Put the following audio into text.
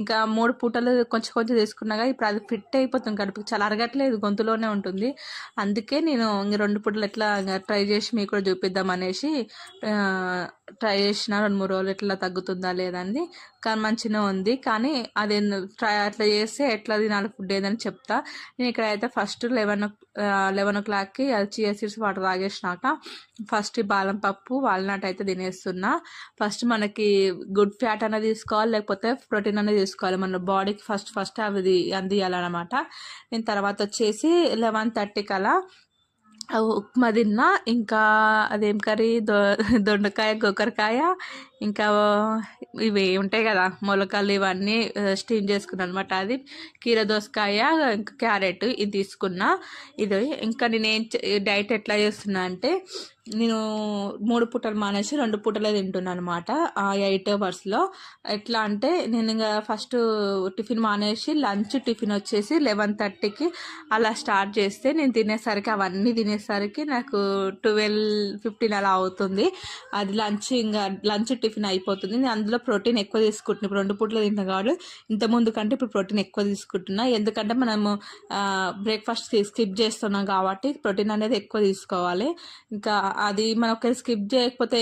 ఇంకా 3 పూటలు కొంచెం కొంచెం తీసుకున్నాగా ఇప్పుడు అది ఫిట్ అయిపోతుంది కడుపుకి, చాలా అరగట్లేదు, గొంతులోనే ఉంటుంది. అందుకే నేను ఇంక 2 పూటలు ఎట్లా ట్రై చేసి మీకు కూడా చూపిద్దాం అనేసి ట్రై చేసిన 2-3 రోజులు ఎట్లా తగ్గుతుందా లేదని. కానీ మంచిగా ఉంది. కానీ అది అట్లా చేస్తే ఎట్లా తినాలి ఫుడ్ ఏదని చెప్తా. నేను ఇక్కడ అయితే ఫస్ట్ 11 o'clockకి అది చియా సీడ్స్ వాటర్ తాగేసినాక ఫస్ట్ బాదం పప్పు వాల్నట్ అయితే తినేస్తున్నా. ఫస్ట్ మనకి గుడ్ ఫ్యాట్ అనేది తీసుకోవాలి, లేకపోతే ప్రోటీన్ అనేది తీసుకోవాలి. మన బాడీకి ఫస్ట్ అవి అందియాలన్నమాట. నేను తర్వాత వచ్చేసి 11:30 అలా ఉప్మా తిన్నా. ఇంకా అదేం కర్రీ, దొండకాయ గోకరకాయ, ఇంకా ఇవి ఉంటాయి కదా మొలకలు, ఇవన్నీ స్టీమ్ చేసుకున్నాను అనమాట. అది కీర దోసకాయ ఇంకా క్యారెట్ ఇది తీసుకున్నా. ఇది ఇంకా నేను డైట్ ఎట్లా చేస్తున్నా అంటే నేను 3 పూటలు మానేసి 2 పూటలే తింటున్నాను అనమాట 8 hours ఎట్లా అంటే నేను ఇంకా ఫస్ట్ టిఫిన్ మానేసి లంచ్ టిఫిన్ వచ్చేసి 11:30కి అలా స్టార్ట్ చేస్తే నేను తినేసరికి అవన్నీ తినేసరికి నాకు 12:15 అలా అవుతుంది. అది లంచ్ టిఫిన్ అయిపోతుంది. నేను అందులో ప్రోటీన్ ఎక్కువ తీసుకుంటున్నాను. ఇప్పుడు 2 పూటలు తింటాను కాబట్టి ఇంతకుముందు కంటే ఇప్పుడు ప్రోటీన్ ఎక్కువ తీసుకుంటున్నా. ఎందుకంటే మనము బ్రేక్ఫాస్ట్ స్కిప్ చేస్తున్నాం కాబట్టి ప్రోటీన్ అనేది ఎక్కువ తీసుకోవాలి. ఇంకా అది మనం ఒకవేళ స్కిప్ చేయకపోతే